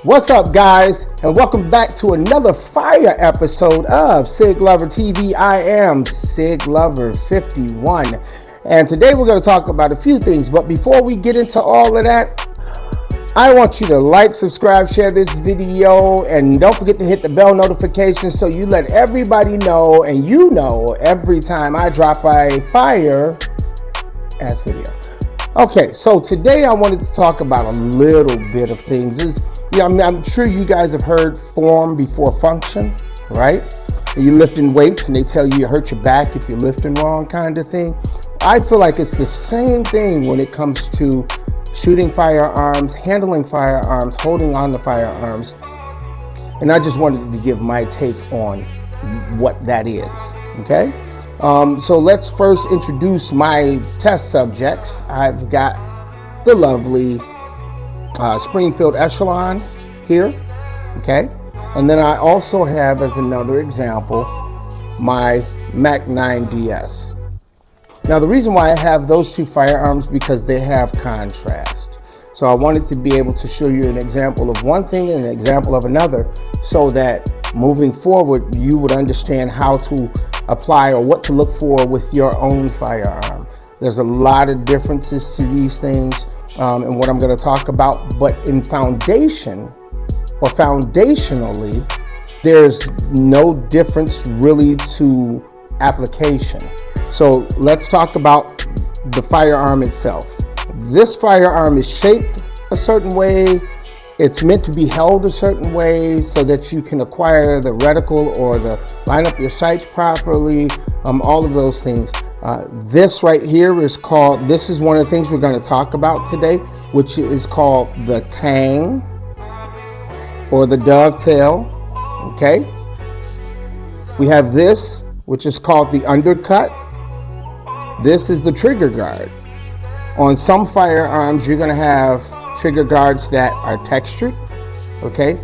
What's up, guys, and welcome back to another fire episode of SIGLover TV. I am SIGLover 51, and today we're going to talk about a few things. But before we get into all of that, I want you to like, subscribe, share this video, and don't forget to hit the bell notification so you let everybody know, and you know every time I drop a fire ass video. Okay, so today I wanted to talk about a little bit of things. I'm sure you guys have heard form before function, right? You're lifting weights and they tell you hurt your back if you're lifting wrong, kind of thing. I feel like it's the same thing when it comes to shooting firearms, handling firearms, holding on to firearms. And I just wanted to give my take on what that is, okay? So let's first introduce my test subjects. I've got the lovely Springfield Echelon here, okay? And then I also have, as another example, my Mac 9 DS. Now, the reason why I have those two firearms because they have contrast. So I wanted to be able to show you an example of one thing and an example of another so that moving forward, you would understand how to apply or what to look for with your own firearm. There's a lot of differences to these things. And what I'm going to talk about, but in foundationally, there's no difference really to application. So let's talk about the firearm itself. This firearm is shaped a certain way. It's meant to be held a certain way so that you can acquire the reticle or line up your sights properly, all of those things. This right here is called, this is one of the things we're going to talk about today, which is called the tang or the dovetail, okay? We have this, which is called the undercut. This is the trigger guard. On some firearms, you're going to have trigger guards that are textured, okay?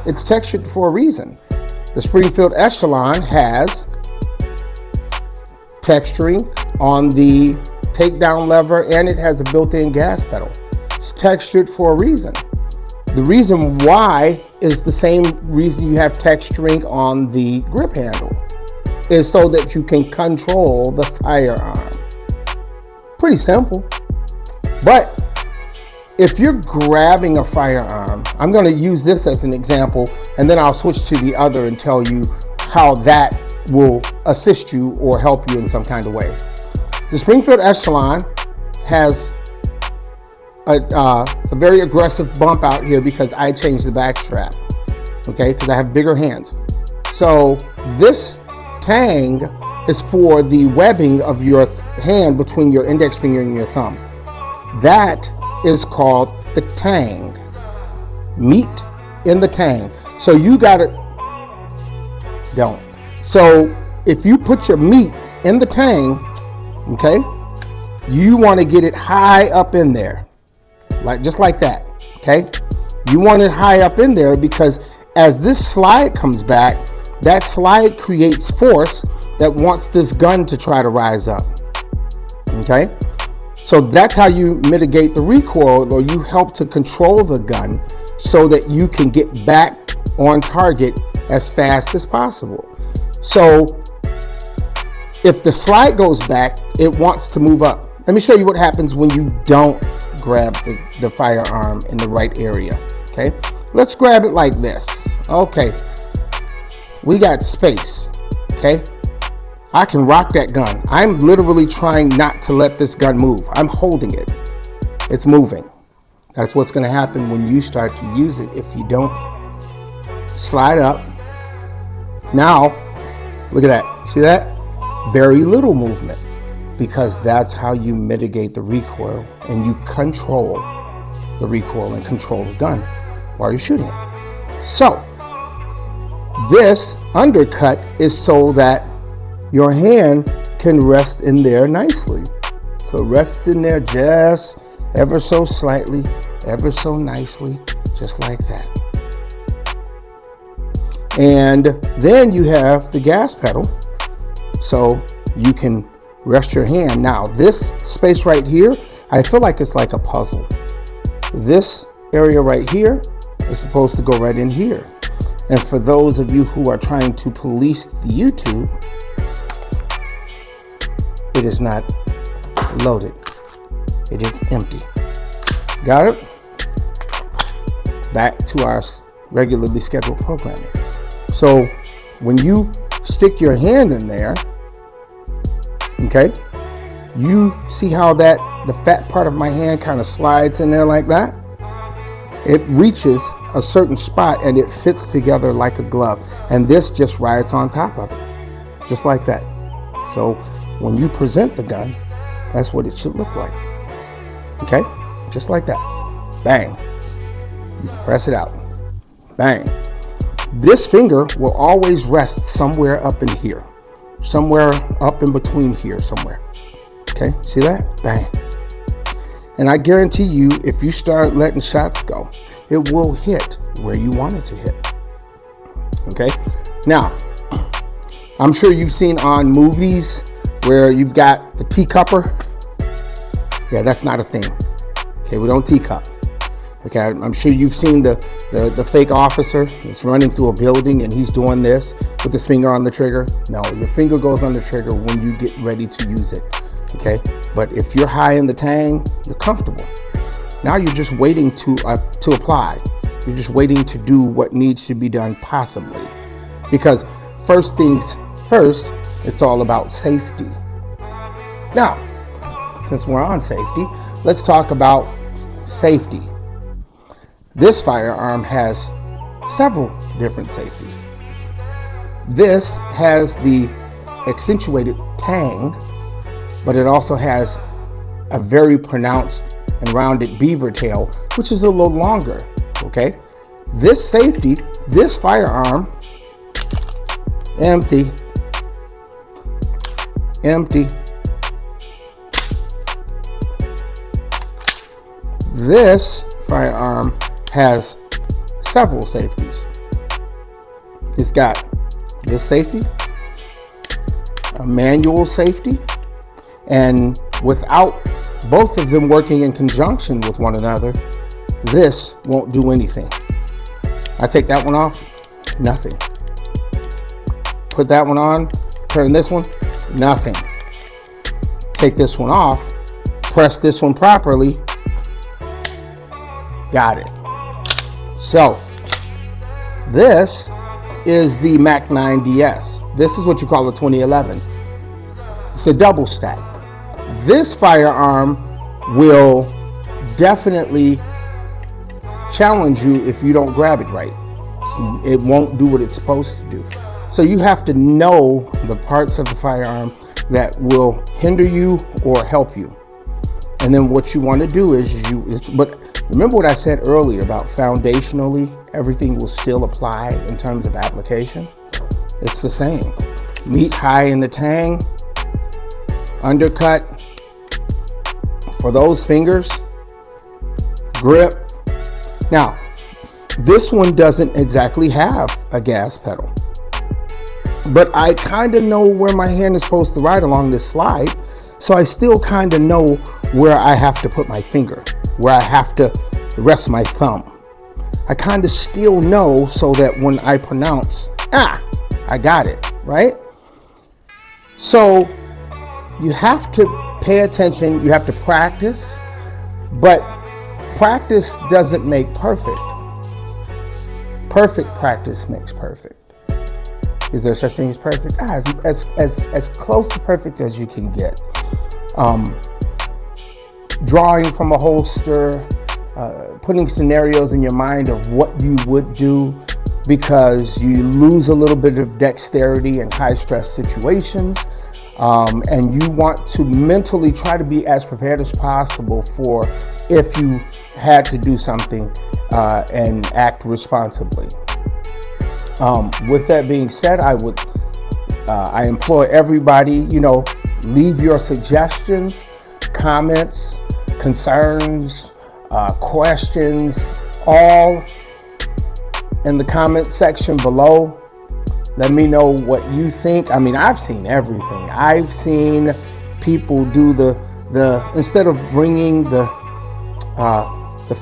It's textured for a reason. The Springfield Echelon has texturing on the takedown lever, and it has a built-in gas pedal. It's textured for a reason. The reason why is the same reason you have texturing on the grip handle, is so that you can control the firearm. Pretty simple. But if you're grabbing a firearm, I'm going to use this as an example, and then I'll switch to the other and tell you how that will assist you or help you in some kind of way. The Springfield Echelon has a very aggressive bump out here because I changed the back strap, okay, because I have bigger hands. So this tang is for the webbing of your hand between your index finger and your thumb. That is called the tang. Meat in the tang. So you gotta, don't. So if you put your meat in the tang, okay, you want to get it high up in there, just like that, okay? You want it high up in there because as this slide comes back, that slide creates force that wants this gun to try to rise up, okay? So that's how you mitigate the recoil, or you help to control the gun so that you can get back on target as fast as possible. So if the slide goes back, it wants to move up. Let me show you what happens when you don't grab the firearm in the right area, okay? Let's grab it like this. Okay, we got space, okay? I can rock that gun. I'm literally trying not to let this gun move. I'm holding it. It's moving. That's what's going to happen when you start to use it if you don't slide up. Now, look at that. See that? Very little movement, because that's how you mitigate the recoil and you control the recoil and control the gun while you're shooting it. So this undercut is so that your hand can rest in there nicely. So it rests in there just ever so slightly, ever so nicely, just like that. And then you have the gas pedal, so you can rest your hand. Now this space right here, I feel like it's like a puzzle. This area right here is supposed to go right in here. And for those of you who are trying to police the YouTube, it is not loaded. It is empty. Got it? Back to our regularly scheduled programming. So when you stick your hand in there, okay, you see how the fat part of my hand kind of slides in there like that? It reaches a certain spot and it fits together like a glove. And this just rides on top of it, just like that. So when you present the gun, that's what it should look like. Okay, just like that. Bang. You press it out. Bang. This finger will always rest somewhere up in here, somewhere up in between here somewhere. Okay, see that? Bang. And I guarantee you, if you start letting shots go, it will hit where you want it to hit. Okay, now I'm sure you've seen on movies where you've got the teacupper. Yeah, that's not a thing. Okay, we don't teacup. Okay, I'm sure you've seen the fake officer that's running through a building and he's doing this with his finger on the trigger. No, your finger goes on the trigger when you get ready to use it. Okay, but if you're high in the tang, you're comfortable. Now you're just waiting to apply. You're just waiting to do what needs to be done possibly. Because first things first, it's all about safety. Now, since we're on safety, let's talk about safety. This firearm has several different safeties. This has the accentuated tang, but it also has a very pronounced and rounded beaver tail, which is a little longer, okay? This safety, this firearm, empty. This firearm has several safeties. It's got this safety, a manual safety, and without both of them working in conjunction with one another, this won't do anything. I take that one off, nothing. Put that one on, turn this one, nothing. Take this one off, press this one properly, got it. So, this is the Mac 9 DS. This is what you call a 2011. It's a double stack. This firearm will definitely challenge you if you don't grab it right. It won't do what it's supposed to do. So you have to know the parts of the firearm that will hinder you or help you. And then what you want to do is but remember what I said earlier about foundationally, everything will still apply in terms of application. It's the same. Meet high in the tang, undercut for those fingers, grip. Now, this one doesn't exactly have a gas pedal, but I kind of know where my hand is supposed to ride along this slide, so I still kind of know where I have to put my finger, where I have to rest my thumb. I kind of still know so that when I pronounce, I got it, right? So you have to pay attention, you have to practice, but practice doesn't make perfect. Perfect practice makes perfect. Is there such thing as perfect? As close to perfect as you can get. Drawing from a holster, putting scenarios in your mind of what you would do because you lose a little bit of dexterity in high stress situations. And you want to mentally try to be as prepared as possible for if you had to do something and act responsibly. With that being said, I implore everybody, leave your suggestions, comments, concerns, questions, all in the comment section below. Let me know what you think. I mean, I've seen everything. I've seen people do the instead of bringing the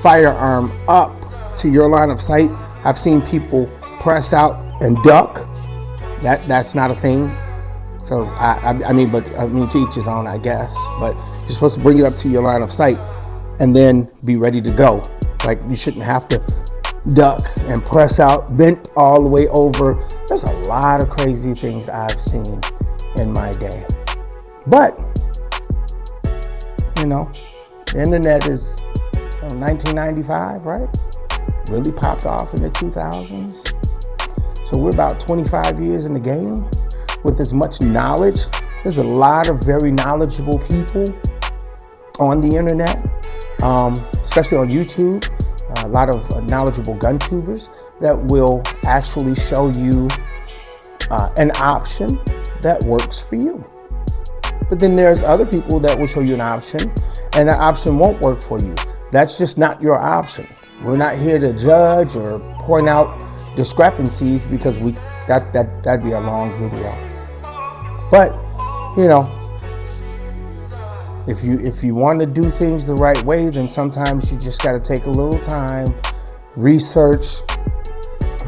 firearm up to your line of sight. I've seen people press out and duck. That's not a thing. So I mean to each his own, I guess. But you're supposed to bring it up to your line of sight and then be ready to go. Like, you shouldn't have to duck and press out, bent all the way over. There's a lot of crazy things I've seen in my day. But, you know, the internet is 1995, right? Really popped off in the 2000s. So we're about 25 years in the game with as much knowledge. There's a lot of very knowledgeable people on the internet, especially on YouTube. A lot of knowledgeable gun tubers that will actually show you an option that works for you. But then there's other people that will show you an option and that option won't work for you. That's just not your option. We're not here to judge or point out discrepancies, because that'd be a long video. But, you know, if you want to do things the right way, then sometimes you just got to take a little time, research,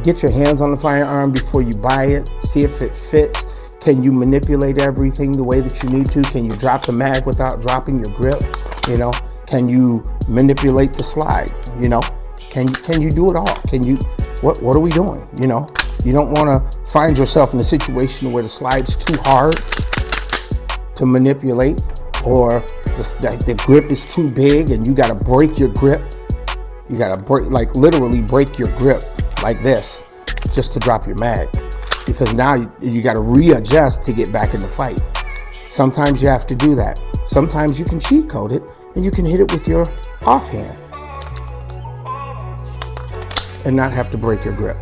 get your hands on the firearm before you buy it, see if it fits. Can you manipulate everything the way that you need to? Can you drop the mag without dropping your grip? You know, can you manipulate the slide? You know, can you do it all? What are we doing? You know, you don't want to find yourself in a situation where the slide's too hard to manipulate, or the grip is too big and you got to break your grip. You got to literally break your grip like this just to drop your mag, because now you got to readjust to get back in the fight. Sometimes you have to do that. Sometimes you can cheat code it and you can hit it with your offhand and not have to break your grip.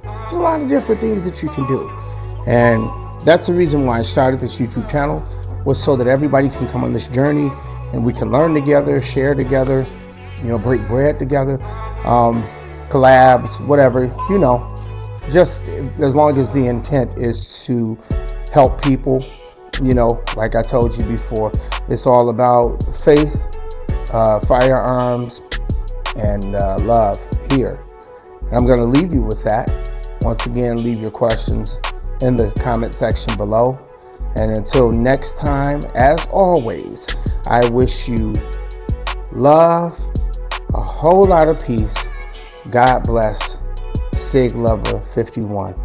There's a lot of different things that you can do. And that's the reason why I started this YouTube channel, was so that everybody can come on this journey and we can learn together, share together, you know, break bread together, collabs, whatever, you know, just as long as the intent is to help people. You know, like I told you before, it's all about faith, firearms, and love here. And I'm going to leave you with that. Once again, leave your questions in the comment section below. And until next time, as always, I wish you love, a whole lot of peace. God bless. SIGLover 51.